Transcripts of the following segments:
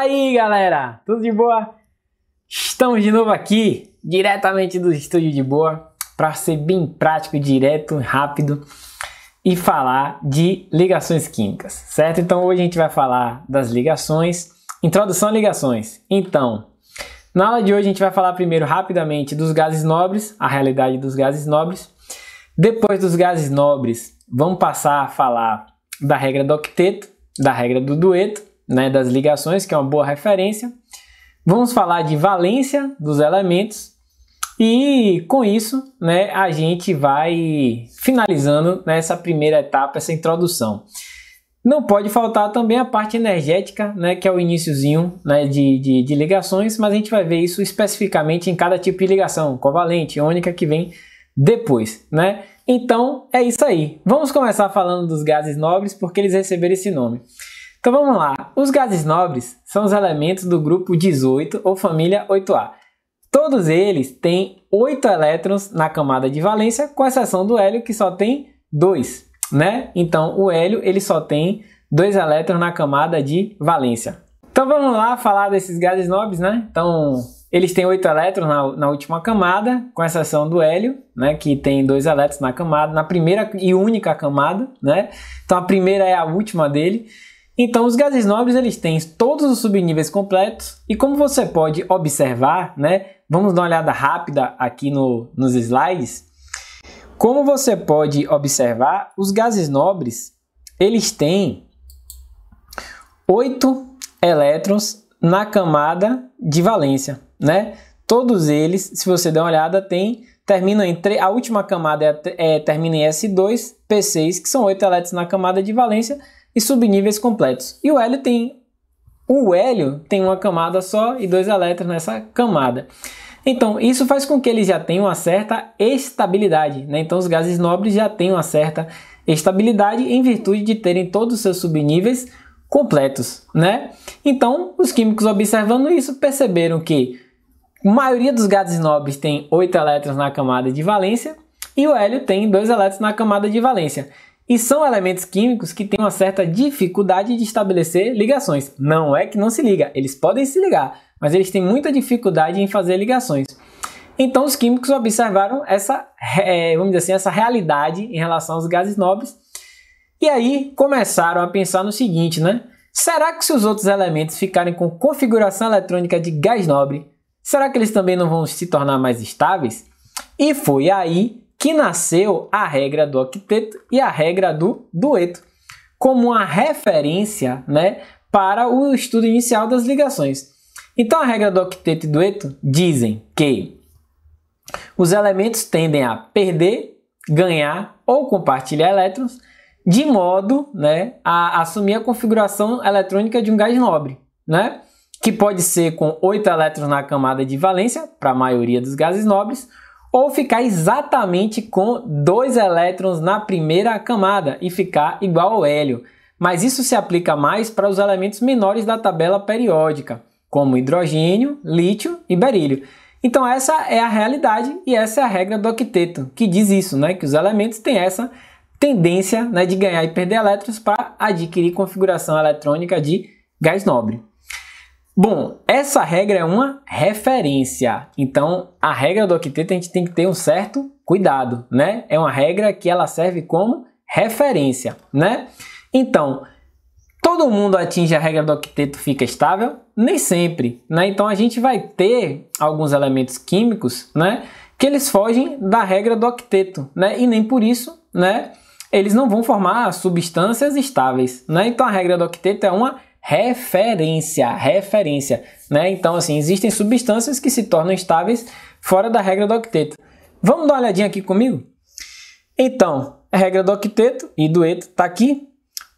aí, galera, tudo de boa? Estamos de novo aqui, diretamente do Estúdio de Boa, para ser bem prático, direto, rápido e falar de ligações químicas, certo? Então hoje a gente vai falar das ligações, introdução a ligações. Então, na aula de hoje a gente vai falar primeiro rapidamente dos gases nobres, a realidade dos gases nobres. Depois dos gases nobres, vamos passar a falar da regra do octeto, da regra do dueto, né, das ligações, que é uma boa referência. Vamos falar de valência dos elementos e com isso, né, a gente vai finalizando nessa primeira etapa, essa introdução. Não pode faltar também a parte energética, né, que é o iniciozinho, né, de ligações, mas a gente vai ver isso especificamente em cada tipo de ligação, covalente, iônica, que vem depois, né? Então é isso aí. Vamos começar falando dos gases nobres porque eles receberam esse nome. Então vamos lá. Os gases nobres são os elementos do grupo 18 ou família 8A. Todos eles têm 8 elétrons na camada de valência, com exceção do hélio, que só tem 2, né? Então o hélio ele só tem 2 elétrons na camada de valência. Então vamos lá falar desses gases nobres, né? Então eles têm 8 elétrons na última camada, com exceção do hélio, né, que tem 2 elétrons na camada, na primeira e única camada, né? Então a primeira é a última dele. Então os gases nobres eles têm todos os subníveis completos e como você pode observar, né, vamos dar uma olhada rápida aqui nos slides. Como você pode observar, os gases nobres eles têm 8 elétrons na camada de valência, né? Todos eles, se você der uma olhada, terminam em a última camada termina em S2, P6, que são 8 elétrons na camada de valência e subníveis completos. E o hélio tem uma camada só e 2 elétrons nessa camada. Então, isso faz com que eles já tenham uma certa estabilidade, né? Então, os gases nobres já têm uma certa estabilidade em virtude de terem todos os seus subníveis completos, né? Então, os químicos observando isso perceberam que a maioria dos gases nobres tem 8 elétrons na camada de valência e o hélio tem 2 elétrons na camada de valência. E são elementos químicos que têm uma certa dificuldade de estabelecer ligações. Não é que não se liga, eles podem se ligar, mas eles têm muita dificuldade em fazer ligações. Então os químicos observaram essa, vamos dizer assim, essa realidade em relação aos gases nobres. E aí começaram a pensar no seguinte, né? Será que se os outros elementos ficarem com configuração eletrônica de gás nobre, será que eles também não vão se tornar mais estáveis? E foi aí que nasceu a regra do octeto e a regra do dueto, como uma referência, né, para o estudo inicial das ligações. Então a regra do octeto e dueto dizem que os elementos tendem a perder, ganhar ou compartilhar elétrons de modo, né, a assumir a configuração eletrônica de um gás nobre, né, que pode ser com 8 elétrons na camada de valência, para a maioria dos gases nobres, ou ficar exatamente com 2 elétrons na primeira camada e ficar igual ao hélio. Mas isso se aplica mais para os elementos menores da tabela periódica, como hidrogênio, lítio e berílio. Então essa é a realidade e essa é a regra do octeto, que diz isso, né? Que os elementos têm essa tendência, né, de ganhar e perder elétrons para adquirir configuração eletrônica de gás nobre. Bom, essa regra é uma referência, então a regra do octeto a gente tem que ter um certo cuidado, né? É uma regra que ela serve como referência, né? Então, todo mundo atinge a regra do octeto fica estável? Nem sempre, né? Então a gente vai ter alguns elementos químicos, né, que eles fogem da regra do octeto, né? E nem por isso, né, eles não vão formar substâncias estáveis, né? Então a regra do octeto é uma referência, né? Então, assim, existem substâncias que se tornam estáveis fora da regra do octeto. Vamos dar uma olhadinha aqui comigo? Então, a regra do octeto e dueto está aqui.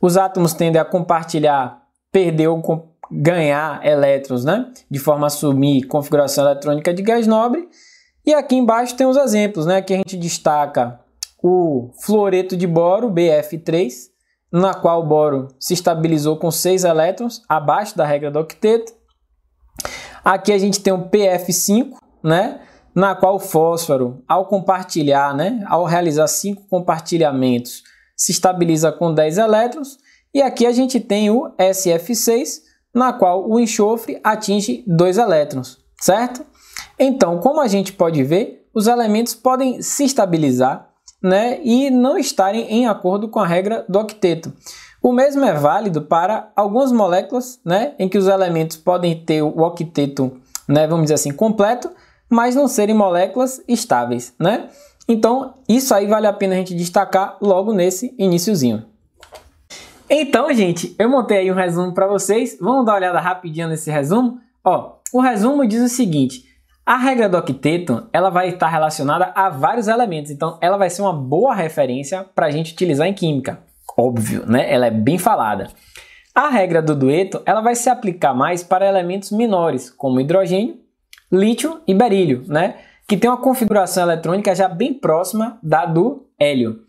Os átomos tendem a compartilhar, perder ou ganhar elétrons, né, de forma a assumir configuração eletrônica de gás nobre. E aqui embaixo tem os exemplos, né? Aqui a gente destaca o fluoreto de boro, BF3, na qual o boro se estabilizou com 6 elétrons, abaixo da regra do octeto. Aqui a gente tem o PF5, né, na qual o fósforo, ao compartilhar, né, ao realizar 5 compartilhamentos, se estabiliza com 10 elétrons. E aqui a gente tem o SF6, na qual o enxofre atinge 2 elétrons, certo? Então, como a gente pode ver, os elementos podem se estabilizar, né, e não estarem em acordo com a regra do octeto. O mesmo é válido para algumas moléculas, né, em que os elementos podem ter o octeto, né, vamos dizer assim, completo, mas não serem moléculas estáveis, né? Então, isso aí vale a pena a gente destacar logo nesse iniciozinho. Então, gente, eu montei aí um resumo para vocês. Vamos dar uma olhada rapidinho nesse resumo? Ó, o resumo diz o seguinte: a regra do octeto, ela vai estar relacionada a vários elementos, então ela vai ser uma boa referência para a gente utilizar em química. Óbvio, né? Ela é bem falada. A regra do dueto, ela vai se aplicar mais para elementos menores, como hidrogênio, lítio e berílio, né? Que tem uma configuração eletrônica já bem próxima da do hélio.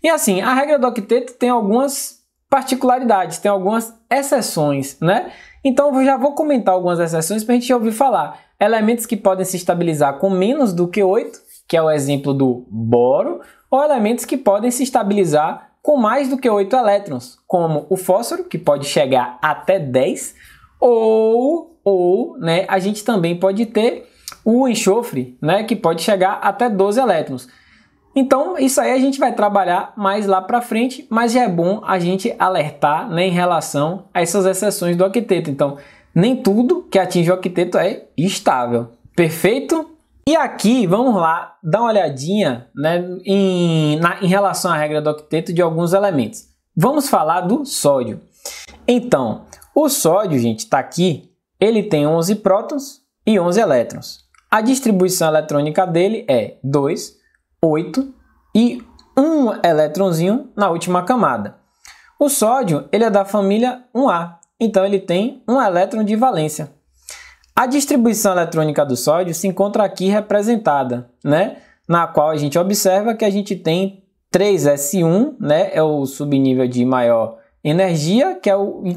E assim, a regra do octeto tem algumas particularidades, tem algumas exceções, né? Então eu já vou comentar algumas exceções para a gente ouvir falar. Elementos que podem se estabilizar com menos do que 8, que é o exemplo do boro, ou elementos que podem se estabilizar com mais do que 8 elétrons, como o fósforo, que pode chegar até 10, ou né, a gente também pode ter o enxofre, né, que pode chegar até 12 elétrons. Então, isso aí a gente vai trabalhar mais lá para frente, mas já é bom a gente alertar, né, em relação a essas exceções do octeto. Então, nem tudo que atinge o octeto é estável. Perfeito? E aqui, vamos lá, dar uma olhadinha, né, em relação à regra do octeto de alguns elementos. Vamos falar do sódio. Então, o sódio, gente, está aqui, ele tem 11 prótons e 11 elétrons. A distribuição eletrônica dele é 2, 8 e 1 elétronzinho na última camada. O sódio, ele é da família 1A, então ele tem 1 elétron de valência. A distribuição eletrônica do sódio se encontra aqui representada, né? Na qual a gente observa que a gente tem 3s1, né? É o subnível de maior energia, que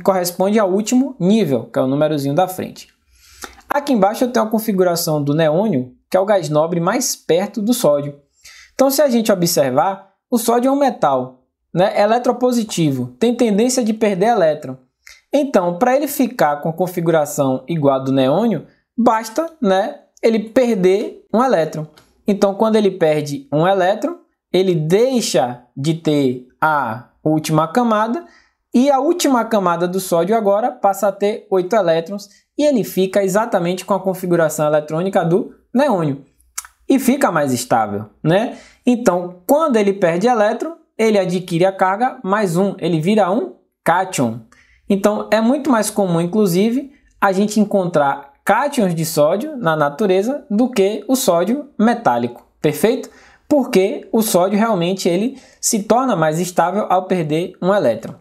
corresponde ao último nível, que é o númerozinho da frente. Aqui embaixo eu tenho a configuração do neônio, que é o gás nobre mais perto do sódio. Então, se a gente observar, o sódio é um metal, né? Eletropositivo, tem tendência de perder elétron. Então, para ele ficar com a configuração igual a do neônio, basta, né, ele perder um elétron. Então, quando ele perde um elétron, ele deixa de ter a última camada e a última camada do sódio agora passa a ter 8 elétrons e ele fica exatamente com a configuração eletrônica do neônio e fica mais estável, né? Então, quando ele perde elétron, ele adquire a carga mais 1, ele vira um cátion. Então, é muito mais comum, inclusive, a gente encontrar cátions de sódio na natureza do que o sódio metálico, perfeito? Porque o sódio realmente ele se torna mais estável ao perder um elétron.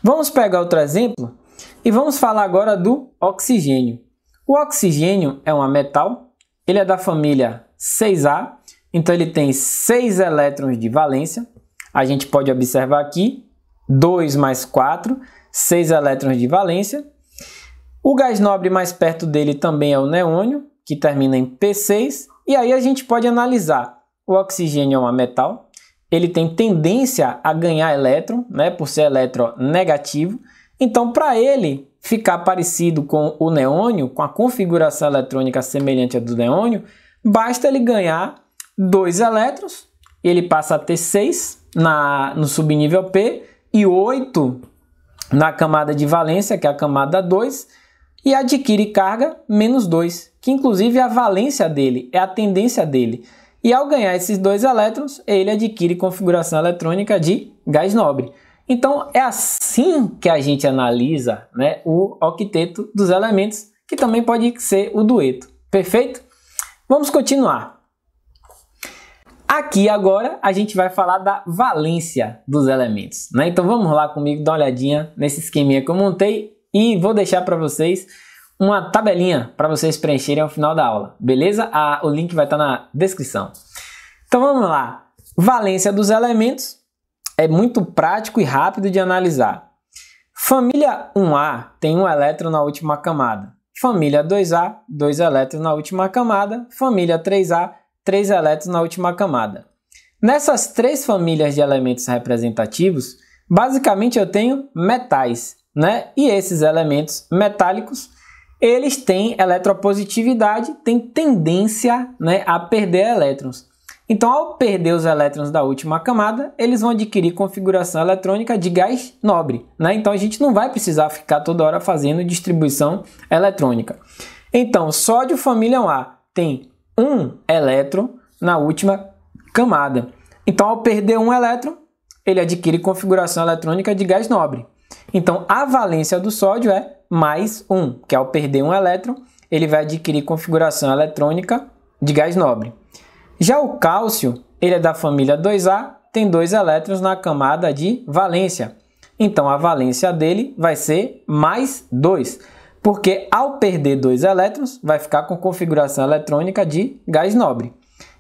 Vamos pegar outro exemplo e vamos falar agora do oxigênio. O oxigênio é um metal, ele é da família 6A, então ele tem 6 elétrons de valência. A gente pode observar aqui 2 mais 4, 6 elétrons de valência. O gás nobre mais perto dele também é o neônio, que termina em P6. E aí a gente pode analisar. O oxigênio é um metal, ele tem tendência a ganhar elétron, né, por ser eletronegativo. Então, para ele ficar parecido com o neônio, com a configuração eletrônica semelhante à do neônio, basta ele ganhar 2 elétrons, ele passa a ter 6 no subnível P e 8 na camada de valência, que é a camada 2, e adquire carga menos 2, que inclusive é a valência dele, é a tendência dele. E ao ganhar esses 2 elétrons, ele adquire configuração eletrônica de gás nobre. Então é assim que a gente analisa, né, o octeto dos elementos, que também pode ser o dueto. Perfeito? Vamos continuar. Aqui agora a gente vai falar da valência dos elementos, né? Então vamos lá comigo dar uma olhadinha nesse esqueminha que eu montei e vou deixar para vocês uma tabelinha para vocês preencherem ao final da aula, beleza? O link vai estar na descrição. Então vamos lá. Valência dos elementos é muito prático e rápido de analisar. Família 1A tem 1 elétron na última camada. Família 2A, 2 elétrons na última camada. Família 3A, 3 elétrons na última camada. Nessas 3 famílias de elementos representativos, basicamente eu tenho metais. né? E esses elementos metálicos, eles têm eletropositividade, têm tendência, né, a perder elétrons. Então, ao perder os elétrons da última camada, eles vão adquirir configuração eletrônica de gás nobre, né? Então, a gente não vai precisar ficar toda hora fazendo distribuição eletrônica. Então, sódio família 1A tem um elétron na última camada. Então, ao perder um elétron, ele adquire configuração eletrônica de gás nobre. Então, a valência do sódio é mais 1, que ao perder um elétron, ele vai adquirir configuração eletrônica de gás nobre. Já o cálcio, ele é da família 2A, tem 2 elétrons na camada de valência. Então, a valência dele vai ser mais 2, porque ao perder 2 elétrons, vai ficar com configuração eletrônica de gás nobre.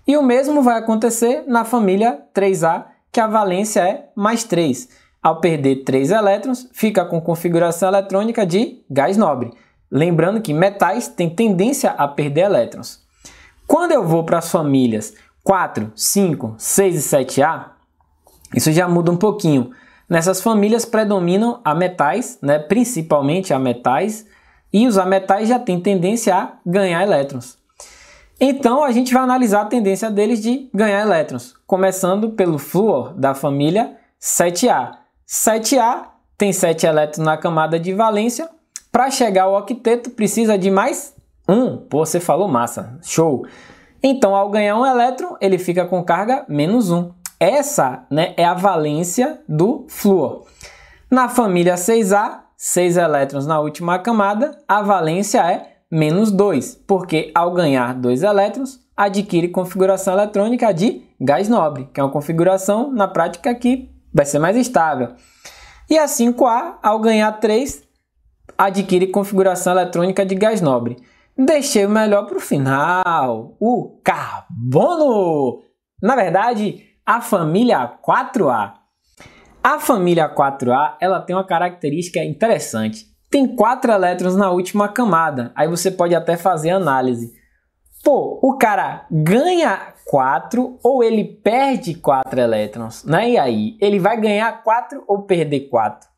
E o mesmo vai acontecer na família 3A, que a valência é mais 3. Ao perder 3 elétrons, fica com configuração eletrônica de gás nobre. Lembrando que metais têm tendência a perder elétrons. Quando eu vou para as famílias 4, 5, 6 e 7A, isso já muda um pouquinho. Nessas famílias predominam a metais, né? Principalmente a metais, e os ametais já têm tendência a ganhar elétrons. Então, a gente vai analisar a tendência deles de ganhar elétrons, começando pelo flúor da família 7A. 7A tem 7 elétrons na camada de valência. Para chegar ao octeto, precisa de mais 1. Pô, você falou massa. Show! Então, ao ganhar um elétron, ele fica com carga menos 1. Essa, né, é a valência do flúor. Na família 6A, 6 elétrons na última camada, a valência é menos 2, porque ao ganhar 2 elétrons, adquire configuração eletrônica de gás nobre, que é uma configuração, na prática, que vai ser mais estável. E a 5A, ao ganhar 3, adquire configuração eletrônica de gás nobre. Deixei o melhor para o final, o carbono! Na verdade, a família 4A. A família 4A, ela tem uma característica interessante. Tem 4 elétrons na última camada. Aí você pode até fazer análise. Pô, o cara ganha 4 ou ele perde 4 elétrons, né? E aí, ele vai ganhar 4 ou perder 4?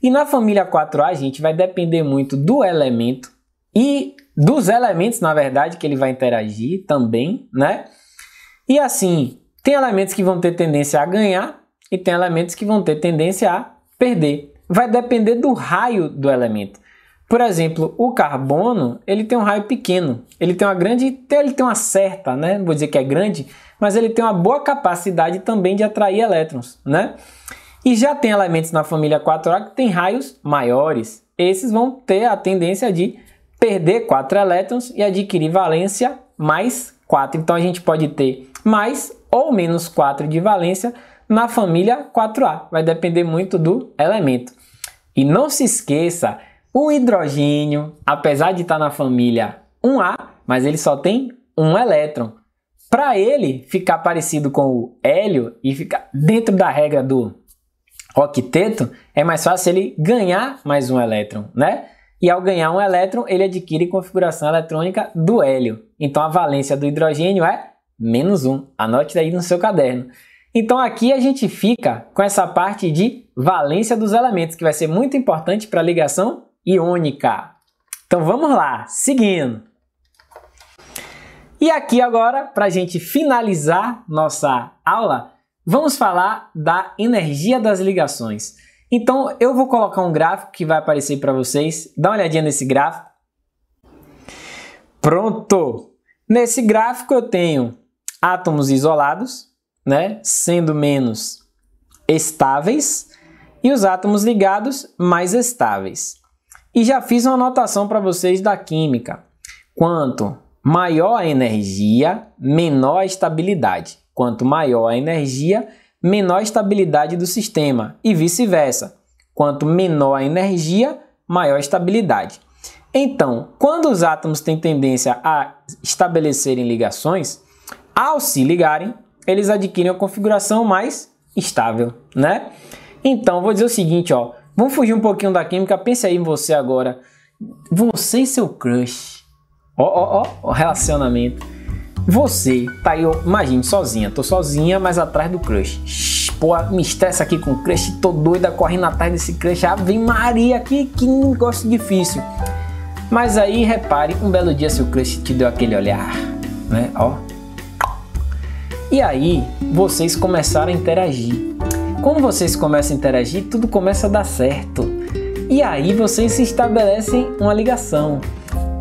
E na família 4A, a gente vai depender muito do elemento e dos elementos, na verdade, que ele vai interagir também, né? E assim, tem elementos que vão ter tendência a ganhar e tem elementos que vão ter tendência a perder. Vai depender do raio do elemento. Por exemplo, o carbono, ele tem um raio pequeno. Ele tem uma certa, né? Não vou dizer que é grande, mas ele tem uma boa capacidade também de atrair elétrons, né? E já tem elementos na família 4A que tem raios maiores. Esses vão ter a tendência de perder 4 elétrons e adquirir valência mais 4. Então, a gente pode ter mais ou menos 4 de valência na família 4A. Vai depender muito do elemento. E não se esqueça, o hidrogênio, apesar de estar na família 1A, mas ele só tem um elétron. Para ele ficar parecido com o hélio e ficar dentro da regra do octeto, é mais fácil ele ganhar mais um elétron, né? E ao ganhar um elétron, ele adquire configuração eletrônica do hélio. Então, a valência do hidrogênio é menos 1. Anote aí no seu caderno. Então, aqui a gente fica com essa parte de valência dos elementos, que vai ser muito importante para a ligação iônica. Então, vamos lá, seguindo. E aqui agora, para a gente finalizar nossa aula, vamos falar da energia das ligações. Então, eu vou colocar um gráfico que vai aparecer para vocês. Dá uma olhadinha nesse gráfico. Pronto! Nesse gráfico eu tenho átomos isolados, né, sendo menos estáveis, e os átomos ligados mais estáveis. E já fiz uma anotação para vocês da química. Quanto maior a energia, menor a estabilidade. Quanto maior a energia, menor a estabilidade do sistema, e vice-versa. Quanto menor a energia, maior a estabilidade. Então, quando os átomos têm tendência a estabelecerem ligações, ao se ligarem, eles adquirem a configuração mais estável, né? Então, vou dizer o seguinte, ó. Vamos fugir um pouquinho da química. Pense aí em você agora. Você e seu crush. Ó, relacionamento. Você tá aí, imagine, sozinha. Tô sozinha, mas atrás do crush. pô, me estressa aqui com o crush, tô doida correndo atrás desse crush, Ave Maria, que negócio difícil. Mas aí, repare, um belo dia seu crush te deu aquele olhar, né, ó. E aí, vocês começaram a interagir. Quando vocês começam a interagir, tudo começa a dar certo. E aí, vocês se estabelecem uma ligação.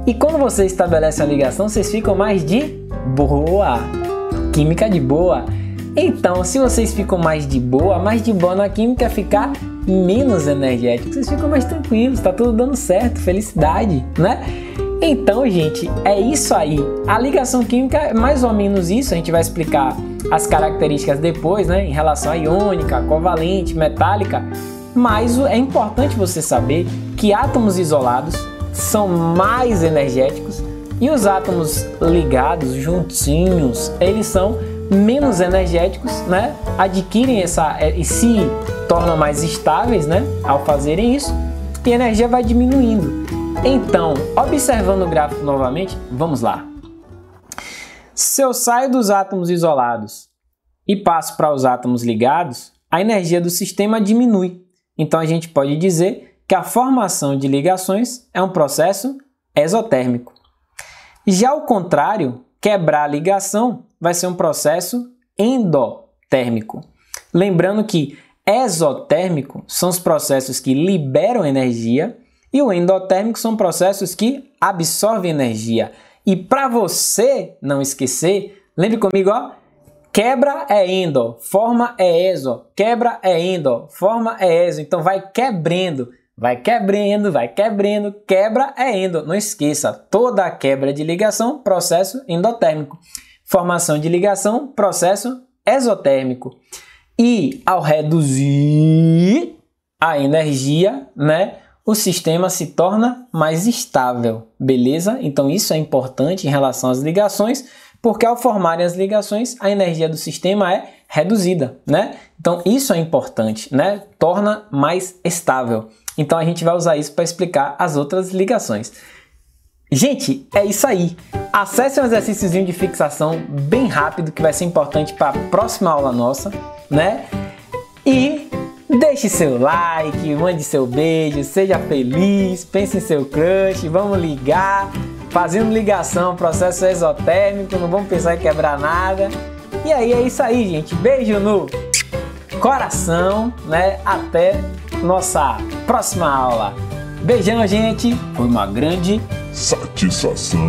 E quando vocês estabelecem a ligação, vocês ficam mais de boa. Química de boa. Então, se vocês ficam mais de boa na química é ficar menos energético. Vocês ficam mais tranquilos, tá tudo dando certo, felicidade, né? Então, gente, é isso aí. A ligação química é mais ou menos isso. A gente vai explicar as características depois, né? Em relação a iônica, covalente, metálica. Mas é importante você saber que átomos isolados são mais energéticos e os átomos ligados, juntinhos, eles são menos energéticos, né? Adquirem e se tornam mais estáveis, né? Ao fazerem isso, e a energia vai diminuindo. Então, observando o gráfico novamente, vamos lá. Se eu saio dos átomos isolados e passo para os átomos ligados, a energia do sistema diminui. Então, a gente pode dizer que a formação de ligações é um processo exotérmico. Já ao contrário, quebrar a ligação vai ser um processo endotérmico. Lembrando que exotérmico são os processos que liberam energia e o endotérmico são processos que absorvem energia. E para você não esquecer, lembre comigo, ó, quebra é endo, forma é exo, quebra é endo, forma é exo. Então vai quebrando, quebra é endo. Não esqueça, toda a quebra de ligação, processo endotérmico. Formação de ligação, processo exotérmico. E ao reduzir a energia, né, o sistema se torna mais estável, beleza? Então isso é importante em relação às ligações, porque ao formarem as ligações, a energia do sistema é reduzida, né? Então isso é importante, né? Torna mais estável. Então a gente vai usar isso para explicar as outras ligações. Gente, é isso aí. Acesse um exercíciozinho de fixação bem rápido que vai ser importante para a próxima aula nossa, né? E deixe seu like, mande seu beijo, seja feliz, pense em seu crush, vamos ligar, fazendo ligação, processo exotérmico, não vamos pensar em quebrar nada. E aí é isso aí, gente. Beijo no coração, né? Até nossa próxima aula. Beijão, gente. Foi uma grande satisfação.